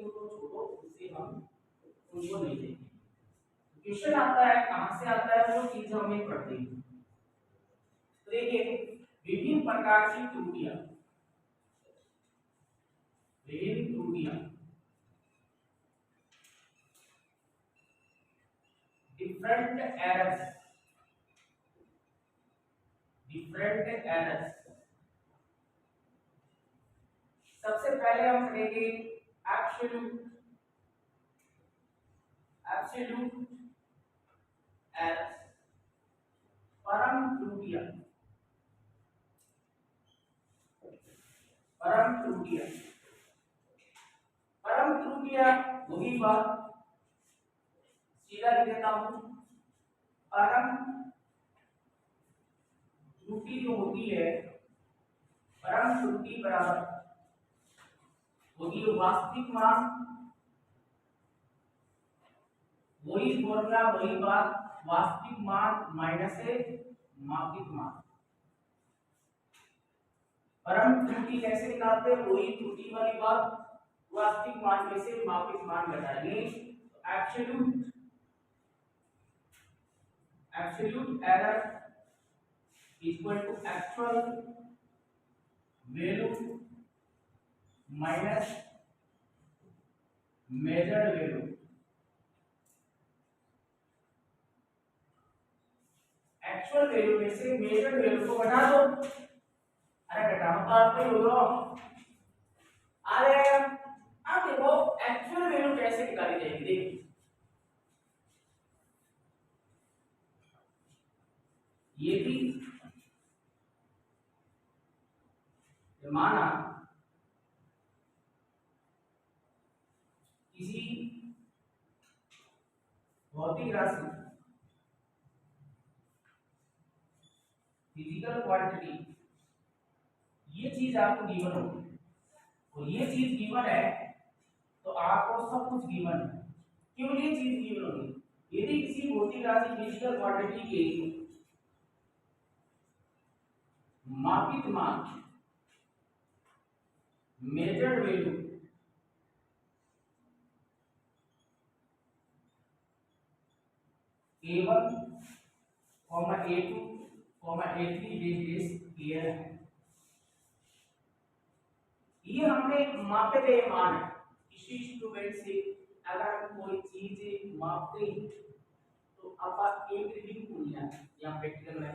को तो छोड़ो, उसे हम उनको नहीं देंगे। क्वेश्चन आता है, कहां से आता है वो चीज हमें पढ़नी है। तो देखिए विभिन्न प्रकार की त्रुटियां, विभिन्न त्रुटियां, डिफरेंट एरर्स, डिफरेंट एरर्स। सबसे पहले हम पढ़ेंगे एब्सोल्यूट, एब्सोल्यूट एरर्स, परम त्रुटियां, परम त्रुटियां। परम त्रुटियां वही बात, सीधा लिख देता हूं, परम त्रुटि जो होती है, परम त्रुटि बराबर होगी वास्तविक मान, वही फॉर्मूला वही बात, वास्तविक मान माइनस है मापित मान। परम त्रुटि कैसे निकालते हैं, वही त्रुटि वाली बात, वास्तविक मान में से मापित मान घटाएंगे। Absolute, absolute error equal to actual value minus measured value. Actual value में से मेजर्ड वैल्यू को घटा दो। अरे घटाओ तो आप ही बोलो। अरे अब देखो एक्चुअल वैल्यू कैसे निकाली जाएगी, देखिए ये भी माना किसी भौतिक राशि, फिजिकल क्वांटिटी, ये चीज आपको गिवन होगी और ये चीज गिवन है तो आपको सब कुछ गिवन है, केवल ये चीज गिवन होगी। यदि किसी भौतिक राशि फिजिकल क्वांटिटी के मापित मान measured value A1, A2, A3 digit clear है। ये हमने मापे गए मान है। किसी स्टूडेंट से अगर हम कोई चीज मापते हैं तो आप एक रीडिंग को लिया या प्रैक्टिकल में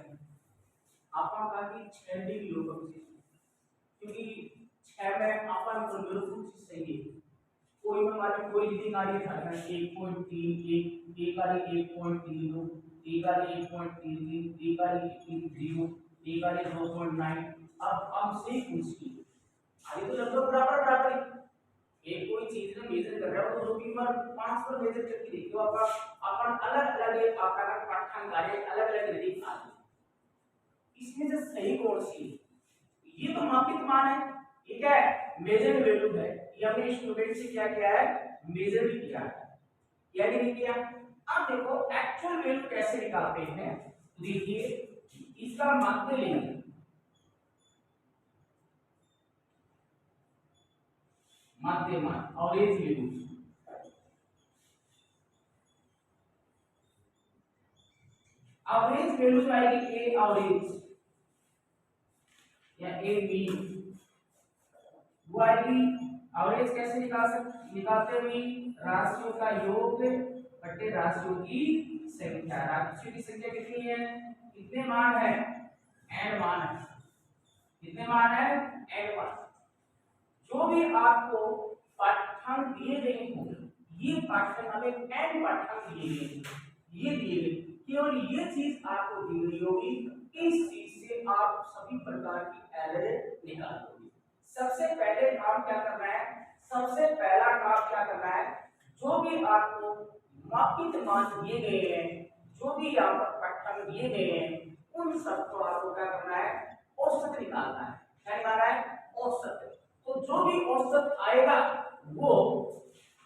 आपका का कि 6 डिग्री होगा, क्योंकि 6 में अपन को बिल्कुल चीज सही है। कोई में हमारी कोई रीडिंग आ रही है था 1.3, एक आ रही 1.32, एक आ रही 1.33, एक आ रही 1.0, एक आ रही 2.9। अब हम से पूछिए आगे तो लगभग बराबर बराबर ही। एक कोई चीज में मेजर कर रहा हो तो 2-3 बार 5 बार मेजर करके देखिए, आपका अपन अलग अलग आपका पाठ्यांक आ रहे अलग अलग रीडिंग आ रही। इसमें से सही कौन सी है? ये तो मापित मान है, ये क्या है मेजर वैल्यू है। ये हमने स्टूडेंट से क्या किया है, मेजर भी किया है या नहीं किया। अब देखो एक्चुअल वैल्यू कैसे निकालते हैं, देखिए इसका माध्य लेंगे, माध्य मान और एज वैल्यू। एवरेज वैल्यू जो आएगी ए एवरेज या ए मीन वो आएगी। एवरेज कैसे निकालते हुए राशियों का योग बटे राशियों की संख्या। राशियों की संख्या कितनी है, कितने मान है, n मान है, कितने मान है, n मान। जो भी आपको पाठ्यांक दिए गए होंगे, ये पाठ्यांक हमें n पाठ्यांक दिए गए, ये दिए गए, केवल ये चीज आपको दी गई होगी। इस चीज से आप सभी प्रकार की एरर निकालोगे। सबसे पहले काम क्या करना है, सबसे पहला काम क्या करना है, जो भी आपको मापित मान दिए गए हैं, जो भी यहाँ पर पाठ्यांक दिए गए हैं, उन सबको आपको क्या करना है, औसत निकालना है। क्या निकालना है, औसत। तो जो भी औसत आएगा वो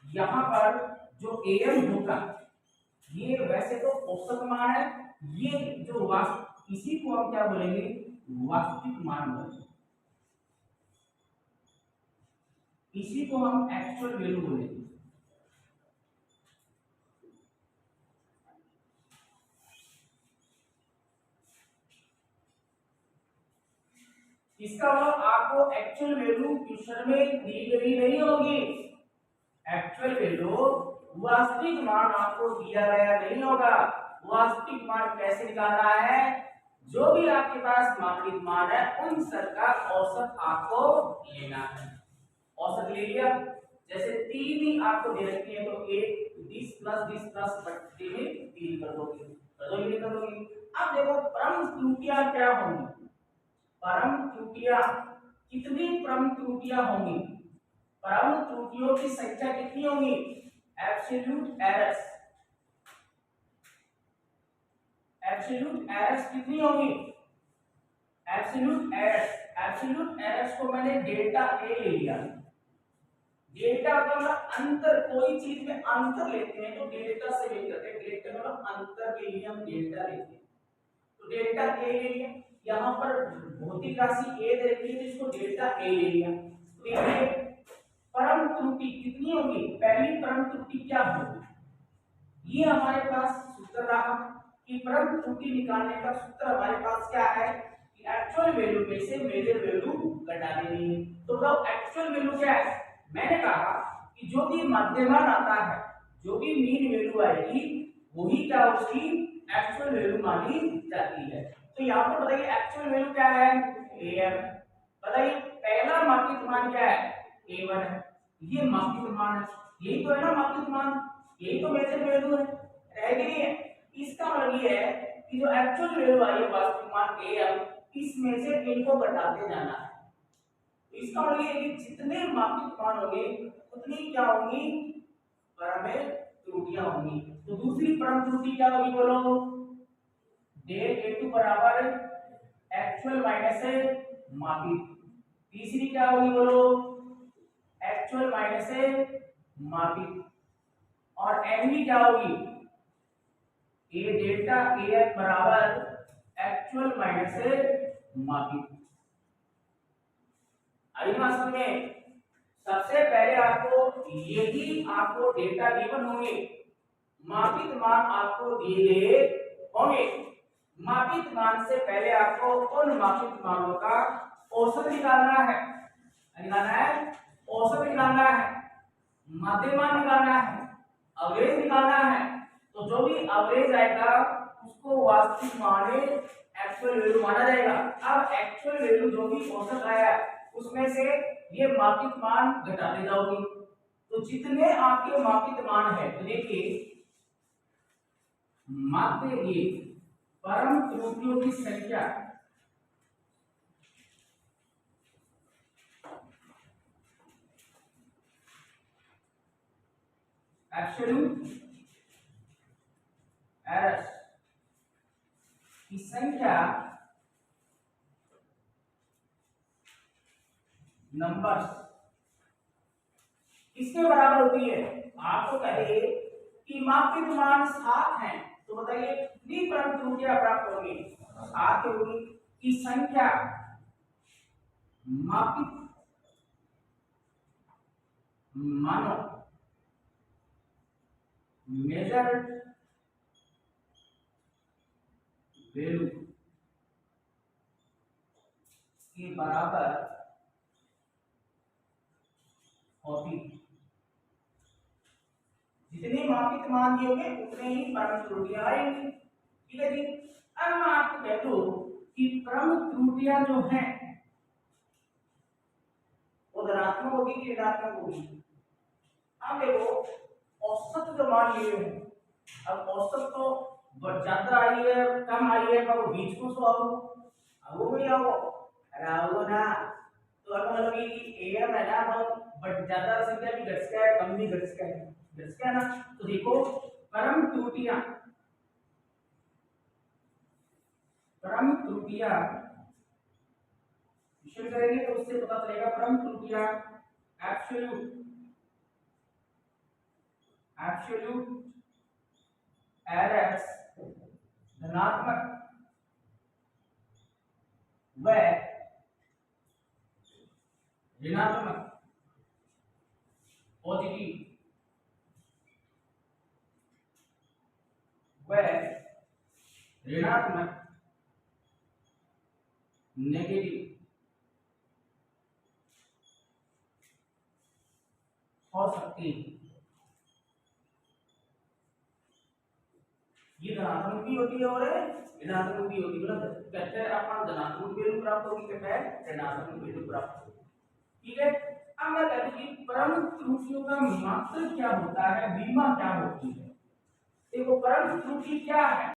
यहाँ पर जो am होगा, ये वैसे तो औसत मान है, ये जो इसी को हम क्या बोलेंगे, वास्तविक मान बोलेंगे। इसी को हम एक्चुअल वैल्यू बोलेंगे। इसका मतलब आपको एक्चुअल वैल्यू क्वेश्चन में दी गई नहीं होगी। एक्चुअल वैल्यू वास्तविक मान आपको दिया गया नहीं होगा। वास्तविक मान कैसे निकालना है? जो भी आपके पास मापित मान है उन सब का औसत आपको लेना है। औसत ले लिया, जैसे 3 ही आपको दे रखी है तो 1 20 प्लस बट्टे में 3 कर दोगे, कर दोगे। अब देखो परम त्रुटियां क्या होंगी। परम त्रुटियां कितनी परम त्रुटियां होंगी? परम त्रुटियों की संख्या कितनी होगी? एब्सोल्यूट एरर्स, एब्सोल्यूट एरर्स कितनी होगी? एब्सोल्यूट एरर्स को मैंने डेल्टा ए ले लिया। डेल्टा का मतलब अंतर, कोई चीज में अंतर लेते हैं तो डेल्टा से मेल करते हैं। डेल्टा मतलब अंतर के लिए हम डेल्टा लेते हैं, तो डेल्टा ए ले लिया। यहाँ पर भौतिक राशि ए दे रखी है तो इसको डेल्टा ए ले लिया। तो ये परम त्रुटि कितनी होगी? पहली परम त्रुटि क्या होगी? ये हमारे पास सूत्र रहा कि परम त्रुटि निकालने का सूत्र हमारे पास क्या है कि एक्चुअल वैल्यू में से मेजर वैल्यू घटा देनी है। तो अब एक्चुअल वैल्यू क्या है? मैंने कहा कि जो भी मध्यमान आता है, जो भी मीन वैल्यू आएगी वही क्या उसकी एक्चुअल वैल्यू मानी जाती है। तो यहाँ पर बताइए एक्चुअल वैल्यू क्या है? am। बताइए पहला मापित मान क्या है? a1 है। ये मापित मान है, यही तो है ना मापित मान, यही तो मेजर वैल्यू है, रह गई है। इसका मतलब ये है कि जो एक्चुअल वैल्यू आई है वास्तविक मान am, इसमें से इनको घटाते जाना है। तो इसका मतलब ये है कि जितने मापित मान होंगे उतनी क्या होंगी? परम त्रुटियां होंगी। तो दूसरी परम त्रुटि क्या होगी बोलो? डेल a2 बराबर एक्चुअल माइनस मापित। तीसरी क्या होगी बोलो? एक्चुअल माइनस मापित। और एनवी क्या होगी? ए डेल्टा एफ बराबर एक्चुअल माइनस मापित। आई बात में सबसे पहले आपको यही आपको डेटा गिवन होंगे, मापित मान आपको दिए गए होंगे। मापित मान से पहले आपको उन मापित मानों का औसत निकालना है, औसत निकालना है, मध्यमान निकालना है, एवरेज निकालना है। तो जो भी एवरेज आएगा उसको वास्तविक मान एक्चुअल वैल्यू माना जाएगा। अब एक्चुअल वैल्यू जो भी औसत आया उसमें से ये मापित मान घटाते जाओगे, तो जितने आपके मापित मान है तो देखिए मापते ये परम त्रुटियों की संख्या एब्सोल्यूट एरर्स की संख्या नंबर्स किसके बराबर होती है? आपको कहे कि मापित मान 7 हैं तो बताइए कितनी परम त्रुटियां प्राप्त होगी? 7 होगी। की संख्या मापित मानो मेजर्ड वैल्यू के बराबर होती। जितने मापित मान दिए होंगे उतने ही परम त्रुटियां आएंगी। ठीक है जी। अब मैं आपको कह दूं कि परम त्रुटियां जो हैं वो धनात्मक होगी कि ऋणात्मक होगी? अब देखो औसत जो मान लिए हैं, अब औसत तो ज्यादा आई है कम आई है पर बीच को सो आओ, अब वो भी आओ, अरे आओ ना। तो अब मतलब कि एम है ना बट ज्यादा संख्या भी घट गया है, कम भी घट गया ना। तो देखो परम त्रुटियां विषय करेंगे तो उससे पता चलेगा परम त्रुटियां एब्सोल्यूट एरर्स धनात्मक व ऋणात्मक पॉजिटिव व ऋणात्मक नेगेटिव हो सकती है। ये धनात्मक भी होती है और ऋणात्मक भी होती है। मतलब कहते हैं अपन धनात्मक वैल्यू प्राप्त होगी कहते हैं ऋणात्मक वैल्यू प्राप्त होगी। ठीक है, अब मैं कहती हूँ कि परम त्रुटियों का मात्र क्या होता है, बीमा क्या होती है। देखो परम त्रुटि क्या है।